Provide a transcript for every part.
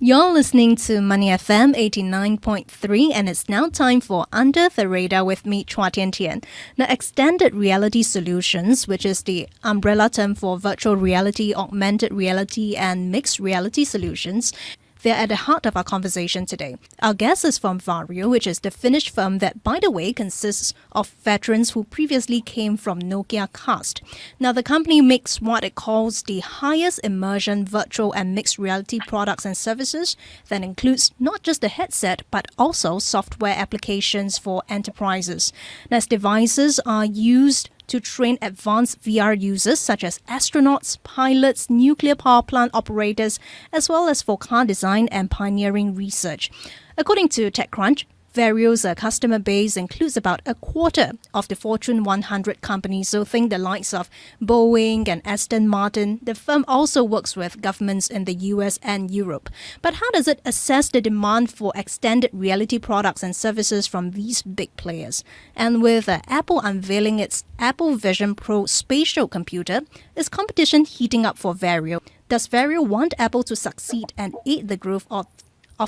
You're listening to Money FM 89.3, and it's now time for Under the Radar with me, Chua Tian Tian. Now, extended reality solutions, which is the umbrella term for virtual reality, augmented reality, and mixed reality solutions, they're at the heart of our conversation today. Our guest is from Varjo, which is the Finnish firm that, by the way, consists of veterans who previously came from Nokia Cast. Now, the company makes what it calls the highest immersion virtual and mixed reality products and services that includes not just the headset, but also software applications for enterprises. Now, devices are used to train advanced VR users such as astronauts, pilots, nuclear power plant operators, as well as for car design and pioneering research. According to TechCrunch, Varjo's customer base includes about a quarter of the Fortune 100 companies, so think the likes of Boeing and Aston Martin. The firm also works with governments in the US and Europe. But how does it assess the demand for extended reality products and services from these big players? And with Apple unveiling its Apple Vision Pro spatial computer, is competition heating up for Varjo? Does Varjo want Apple to succeed and aid the growth of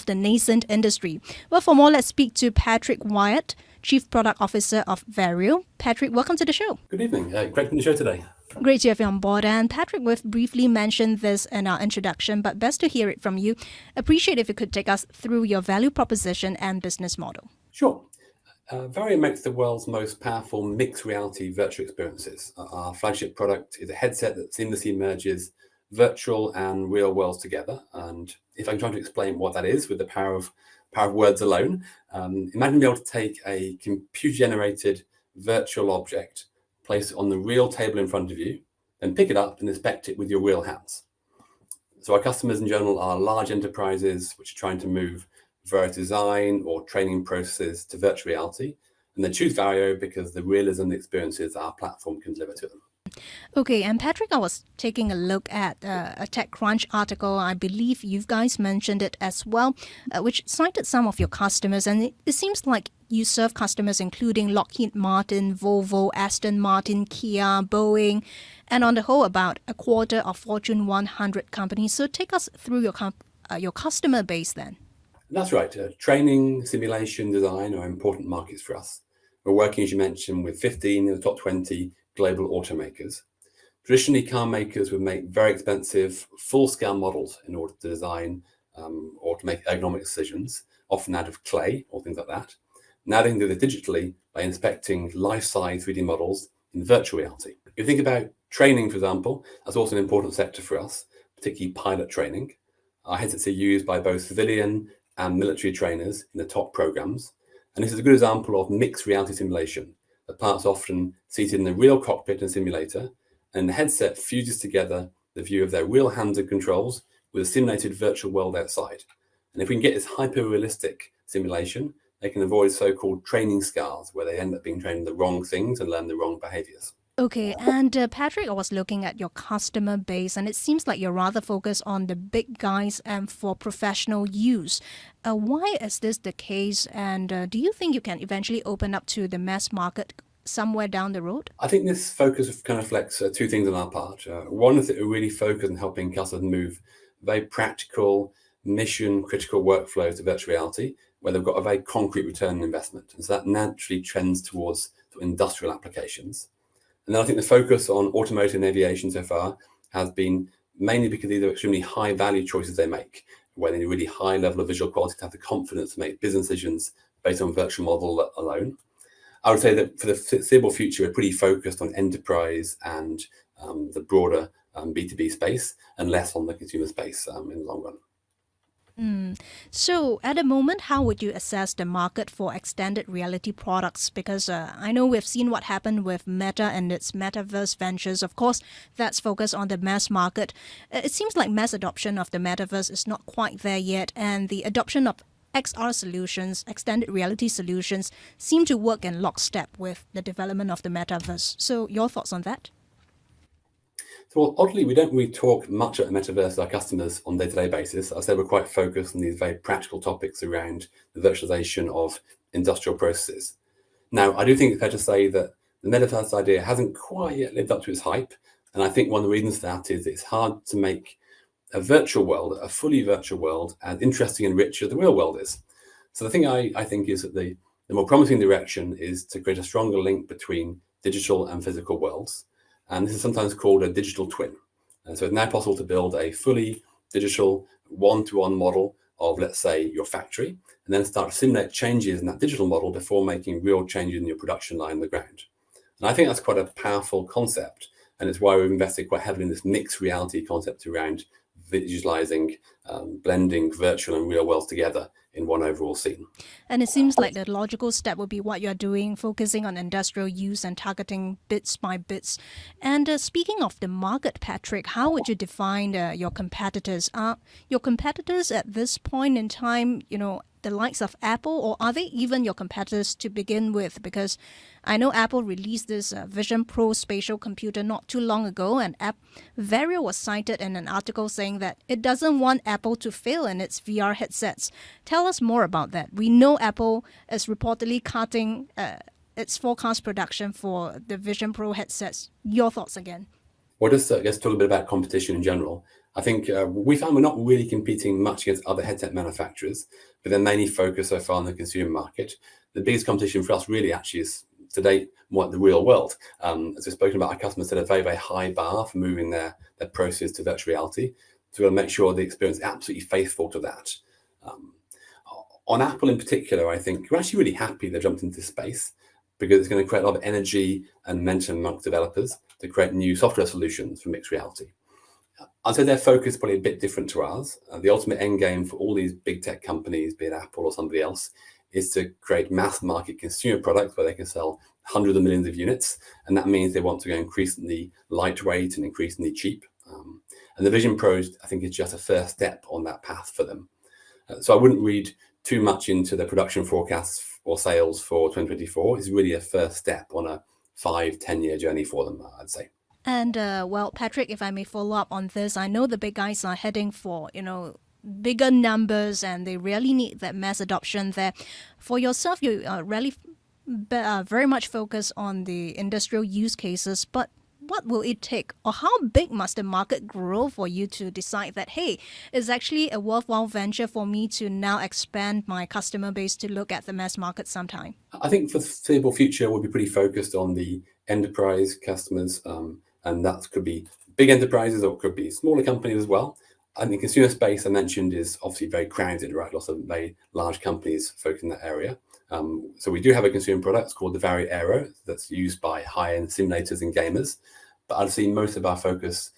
the nascent industry? Well, for more, let's speak to Patrick Wyatt, Chief Product Officer of Varjo. Patrick, welcome to the show. Good evening. Great to be on the show today. Great to have you on board. And Patrick, we've briefly mentioned this in our introduction, but best to hear it from you. Appreciate if you could take us through your value proposition and business model. Sure. Varjo makes the world's most powerful mixed reality virtual experiences. Our flagship product is a headset that seamlessly merges virtual and real worlds together. And if I'm trying to explain what that is with the power of words alone, imagine being able to take a computer-generated virtual object, place it on the real table in front of you, then pick it up and inspect it with your real hands. So our customers in general are large enterprises which are trying to move various design or training processes to virtual reality, and they choose Varjo because the realism and the experiences our platform can deliver to them. Okay, and Patrick, I was taking a look at a TechCrunch article. I believe you guys mentioned it as well, which cited some of your customers. And it seems like you serve customers including Lockheed Martin, Volvo, Aston Martin, Kia, Boeing, and on the whole, about a quarter of Fortune 100 companies. So take us through your customer base then. That's right. Training, simulation, design are important markets for us. We're working, as you mentioned, with 15 of the top 20 global automakers. Traditionally, car makers would make very expensive, full-scale models in order to design or to make ergonomic decisions, often out of clay or things like that. Now they can do this digitally by inspecting life-size 3D models in virtual reality. If you think about training, for example, that's also an important sector for us, particularly pilot training. Our headsets are used by both civilian and military trainers in the top programs. And this is a good example of mixed reality simulation. The pilots often seated in the real cockpit and simulator, and the headset fuses together the view of their real hands and controls with a simulated virtual world outside. And if we can get this hyper-realistic simulation, they can avoid so-called training scars, where they end up being trained the wrong things and learn the wrong behaviors. Okay, and Patrick, I was looking at your customer base, and it seems like you're rather focused on the big guys and for professional use. Why is this the case, and do you think you can eventually open up to the mass market somewhere down the road? I think this focus kind of reflects two things on our part. One is that we're really focused on helping customers move very practical, mission-critical workflows to virtual reality, where they've got a very concrete return on investment. And so that naturally trends towards industrial applications. And then I think the focus on automotive and aviation so far has been mainly because these are extremely high value choices they make, where they need a really high level of visual quality to have the confidence to make business decisions based on virtual model alone. I would say that for the foreseeable future, we're pretty focused on enterprise and the broader B2B space and less on the consumer space in the long run. So at the moment, how would you assess the market for extended reality products? Because I know we've seen what happened with Meta and its metaverse ventures. Of course, that's focused on the mass market. It seems like mass adoption of the metaverse is not quite there yet, and the adoption of XR solutions, extended reality solutions, seem to work in lockstep with the development of the metaverse. So your thoughts on that? So oddly, we don't really talk much about the metaverse to our customers on a day-to-day basis. I say we're quite focused on these very practical topics around the virtualization of industrial processes. Now, I do think it's fair to say that the metaverse idea hasn't quite yet lived up to its hype. And I think one of the reasons for that is it's hard to make a virtual world, a fully virtual world, as interesting and rich as the real world is. So the thing I think is that the more promising direction is to create a stronger link between digital and physical worlds. And this is sometimes called a digital twin. And so it's now possible to build a fully digital one-to-one model of, let's say, your factory, and then start to simulate changes in that digital model before making real changes in your production line on the ground. And I think that's quite a powerful concept. And it's why we've invested quite heavily in this mixed reality concept around visualizing, blending virtual and real worlds together in one overall scene. And it seems like the logical step would be what you're doing, focusing on industrial use and targeting bits by bits. And speaking of the market, Patrick, how would you define your competitors? Are your competitors at this point in time, the likes of Apple, or are they even your competitors to begin with? Because I know Apple released this Vision Pro spatial computer not too long ago, and Varjo was cited in an article saying that it doesn't want Apple to fail in its VR headsets. Tell us more about that. We know Apple is reportedly cutting its forecast production for the Vision Pro headsets. Your thoughts again? Well, just talk a little bit about competition in general. I think we found we're not really competing much against other headset manufacturers, but they're mainly focused so far on the consumer market. The biggest competition for us really actually is to date more the real world. As we've spoken about, our customers set a very, very high bar for moving their process to virtual reality. So we'll make sure the experience is absolutely faithful to that. On Apple in particular, I think we're actually really happy they jumped into this space because it's going to create a lot of energy and momentum amongst developers to create new software solutions for mixed reality. I'd say their focus is probably a bit different to ours. The ultimate end game for all these big tech companies, be it Apple or somebody else, is to create mass market consumer products where they can sell hundreds of millions of units. And that means they want to go increasingly lightweight and increasingly cheap. And the Vision Pro, I think, is just a first step on that path for them. So I wouldn't read too much into the production forecasts or sales for 2024. It's really a first step on a 5-10 year journey for them, I'd say. And, Patrick, if I may follow up on this, I know the big guys are heading for, bigger numbers and they really need that mass adoption there. For yourself, you really very much focus on the industrial use cases, but what will it take, or how big must the market grow for you to decide that, hey, it's actually a worthwhile venture for me to now expand my customer base to look at the mass market sometime? I think for the foreseeable future, we'll be pretty focused on the enterprise customers, and that could be big enterprises or it could be smaller companies as well. And the consumer space I mentioned is obviously very crowded, right? Lots of very large companies focused in that area. So we do have a consumer product called the Varjo Aero that's used by high-end simulators and gamers. But I'd see most of our focus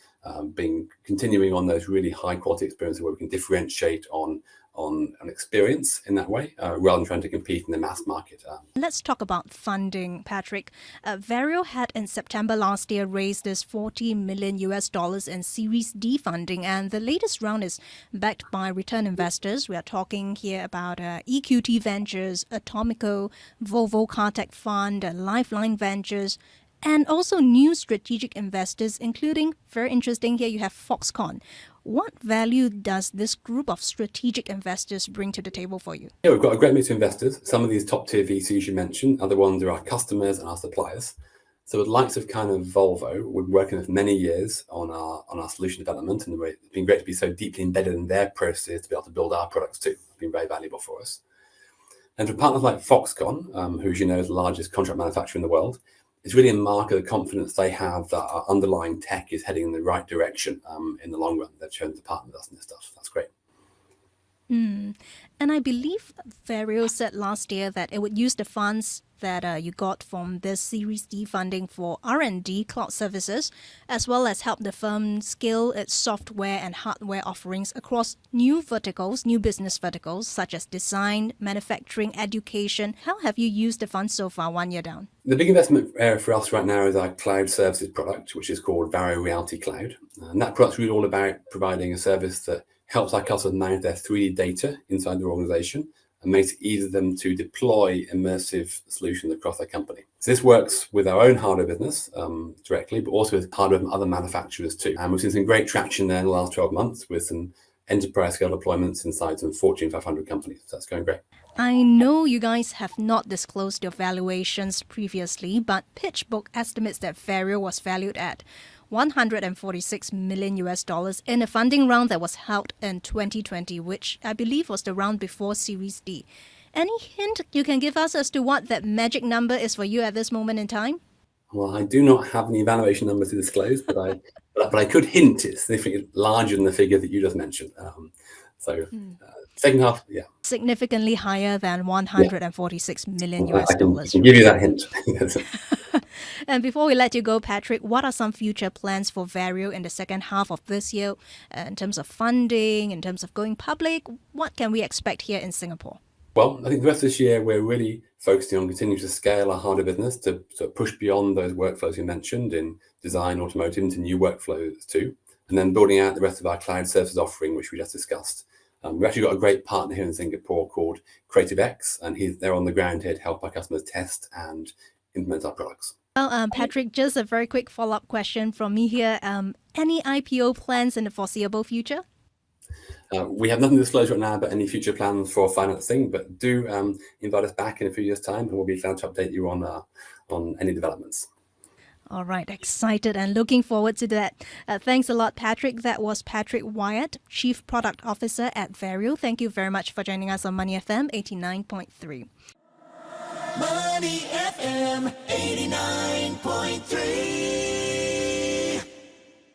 being continuing on those really high-quality experiences where we can differentiate on an experience in that way, rather than trying to compete in the mass market. Let's talk about funding, Patrick. Varjo had in September last year raised this $40 million in Series D funding, and the latest round is backed by return investors. We are talking here about EQT Ventures, Atomico, Volvo Cartech Fund, Lifeline Ventures, and also new strategic investors, including, very interesting here, you have Foxconn. What value does this group of strategic investors bring to the table for you? Yeah, we've got a great mix of investors. Some of these top tier VCs you mentioned, other ones are our customers and our suppliers. So with the likes of kind of Volvo, we've been working for many years on our solution development, and it's been great to be so deeply embedded in their process to be able to build our products too. It's been very valuable for us. And for partners like Foxconn, who as you know is the largest contract manufacturer in the world, it's really a mark of the confidence they have that our underlying tech is heading in the right direction in the long run. They've chosen to partner with us in this stuff. That's great. And I believe Varjo said last year that it would use the funds that you got from this Series D funding for R&D cloud services, as well as help the firm scale its software and hardware offerings across new verticals, new business verticals, such as design, manufacturing, education. How have you used the funds so far 1 year down? The big investment area for us right now is our cloud services product, which is called Varjo Reality Cloud. And that product's really all about providing a service that helps our customers manage their 3D data inside their organization and makes it easy for them to deploy immersive solutions across their company. So this works with our own hardware business directly, but also with hardware from other manufacturers too. And we've seen some great traction there in the last 12 months with some enterprise scale deployments inside some Fortune 500 companies. So that's going great. I know you guys have not disclosed your valuations previously, but PitchBook estimates that Varjo was valued at $146 million in a funding round that was held in 2020, which I believe was the round before Series D. Any hint you can give us as to what that magic number is for you at this moment in time? Well, I do not have any valuation numbers to disclose, but I could hint it's significantly larger than the figure that you just mentioned. Second half, yeah. Significantly higher than $146 million. I can give you that hint. And before we let you go, Patrick, what are some future plans for Varjo in the second half of this year in terms of funding, in terms of going public? What can we expect here in Singapore? Well, I think the rest of this year, we're really focusing on continuing to scale our hardware business to sort of push beyond those workflows you mentioned in design, automotive, into new workflows too, and then building out the rest of our cloud services offering, which we just discussed. We've actually got a great partner here in Singapore called CreativeX, and they're on the ground here to help our customers test and implement our products. Well, Patrick, just a very quick follow-up question from me here. Any IPO plans in the foreseeable future? We have nothing to disclose right now about any future plans for financing, but do invite us back in a few years' time, and we'll be glad to update you on any developments. All right, excited and looking forward to that. Thanks a lot, Patrick. That was Patrick Wyatt, Chief Product Officer at Varjo. Thank you very much for joining us on Money FM 89.3. Money FM 89.3.